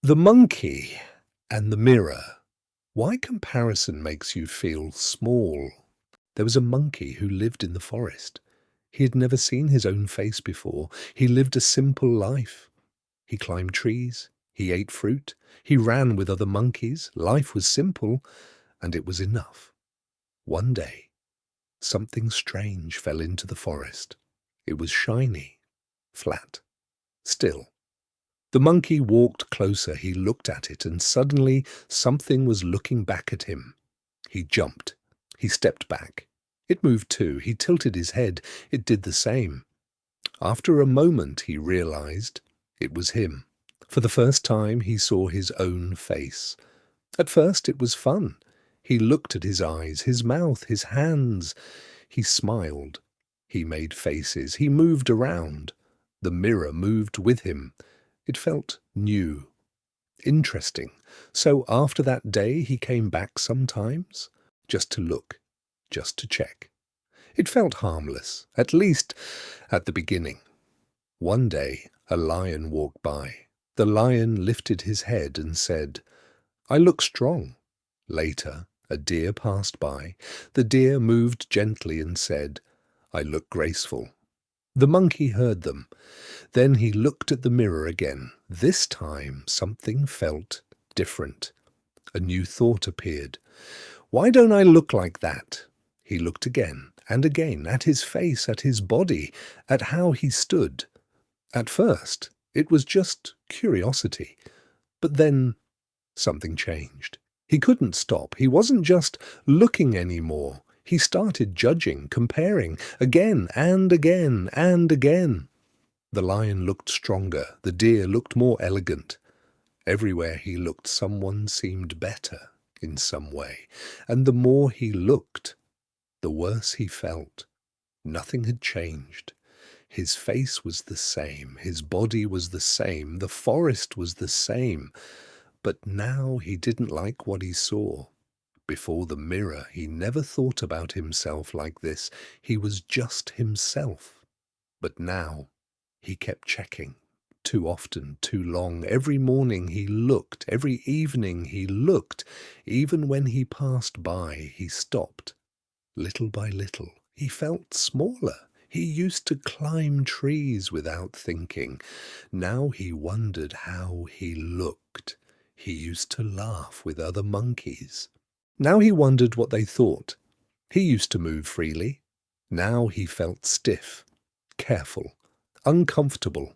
The monkey and the mirror. Why comparison makes you feel small. There was a monkey who lived in the forest. He had never seen his own face before. He lived a simple life. He climbed trees. He ate fruit. He ran with other monkeys. Life was simple, and it was enough. One day, something strange fell into the forest. It was shiny, flat, still. The monkey walked closer. He looked at it, and suddenly something was looking back at him. He jumped. He stepped back. It moved too. He tilted his head. It did the same. After a moment, he realized it was him. For the first time, he saw his own face. At first, it was fun. He looked at his eyes, his mouth, his hands. He smiled. He made faces. He moved around. The mirror moved with him. It felt new, interesting. So after that day, he came back sometimes, just to look, just to check. It felt harmless, at least at the beginning. One day, a lion walked by. The lion lifted his head and said, "I look strong." Later, a deer passed by. The deer moved gently and said, "I look graceful." The monkey heard them. Then he looked at the mirror again. This time something felt different. A new thought appeared. Why don't I look like that? He looked again and again at his face, at his body, at how he stood. At first, it was just curiosity. But then something changed. He couldn't stop. He wasn't just looking anymore. He started judging, comparing, again and again and again. The lion looked stronger. The deer looked more elegant. Everywhere he looked, someone seemed better in some way. And the more he looked, the worse he felt. Nothing had changed. His face was the same. His body was the same. The forest was the same. But now he didn't like what he saw. Before the mirror, he never thought about himself like this. He was just himself. But now, he kept checking. Too often, too long. Every morning he looked. Every evening he looked. Even when he passed by, he stopped. Little by little, he felt smaller. He used to climb trees without thinking. Now he wondered how he looked. He used to laugh with other monkeys. Now he wondered what they thought. He used to move freely. Now he felt stiff, careful, uncomfortable.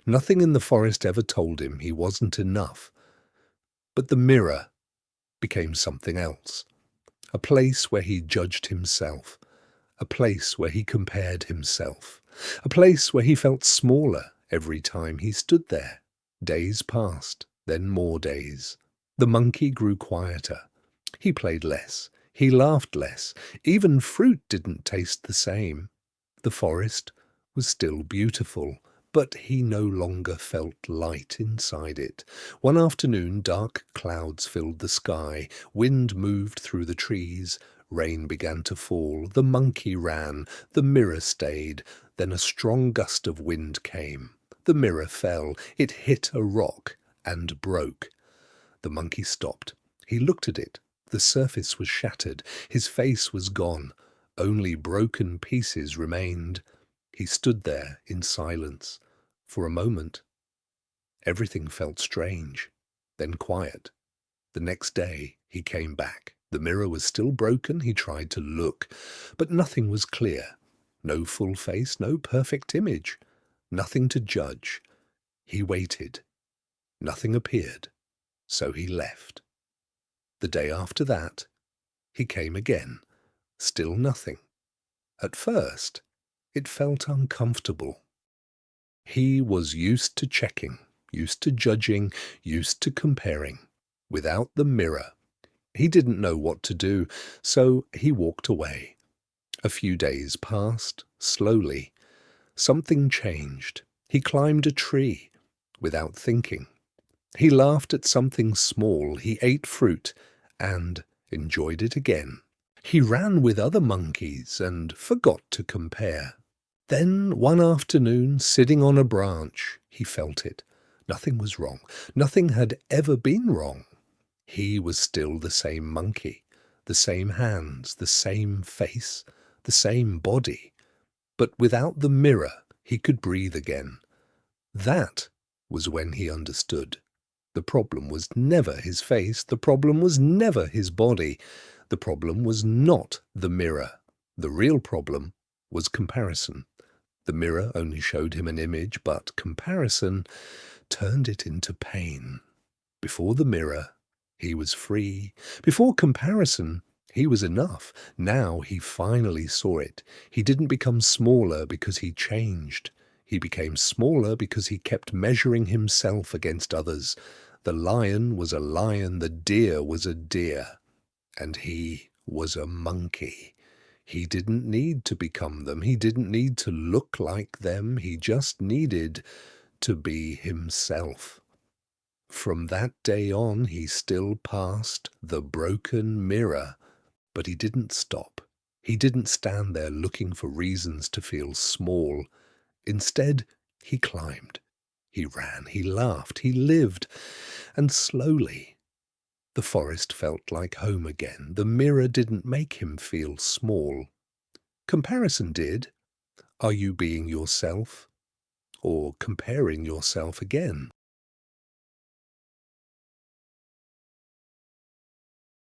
Nothing in the forest ever told him he wasn't enough. But the mirror became something else. A place where he judged himself. A place where he compared himself. A place where he felt smaller every time he stood there. Days passed, then more days. The monkey grew quieter. He played less. He laughed less. Even fruit didn't taste the same. The forest was still beautiful, but he no longer felt light inside it. One afternoon, dark clouds filled the sky. Wind moved through the trees. Rain began to fall. The monkey ran. The mirror stayed. Then a strong gust of wind came. The mirror fell. It hit a rock and broke. The monkey stopped. He looked at it. The surface was shattered. His face was gone. Only broken pieces remained. He stood there in silence. For a moment, everything felt strange, then quiet. The next day, he came back. The mirror was still broken. He tried to look, but nothing was clear. No full face, no perfect image. Nothing to judge. He waited. Nothing appeared, so he left. The day after that, he came again. Still nothing. At first, it felt uncomfortable. He was used to checking, used to judging, used to comparing. Without the mirror, he didn't know what to do, so he walked away. A few days passed, slowly. Something changed. He climbed a tree without thinking. He laughed at something small. He ate fruit and enjoyed it again. He ran with other monkeys and forgot to compare. Then one afternoon, sitting on a branch, he felt it. Nothing was wrong. Nothing had ever been wrong. He was still the same monkey, the same hands, the same face, the same body. But without the mirror, he could breathe again. That was when he understood. The problem was never his face. The problem was never his body. The problem was not the mirror. The real problem was comparison. The mirror only showed him an image, but comparison turned it into pain. Before the mirror, he was free. Before comparison, he was enough. Now he finally saw it. He didn't become smaller because he changed. He became smaller because he kept measuring himself against others. The lion was a lion, the deer was a deer, and he was a monkey. He didn't need to become them. He didn't need to look like them. He just needed to be himself. From that day on, he still passed the broken mirror, but he didn't stop. He didn't stand there looking for reasons to feel small. Instead, he climbed. He ran, he laughed, he lived, and slowly the forest felt like home again. The mirror didn't make him feel small. Comparison did. Are you being yourself, or comparing yourself again?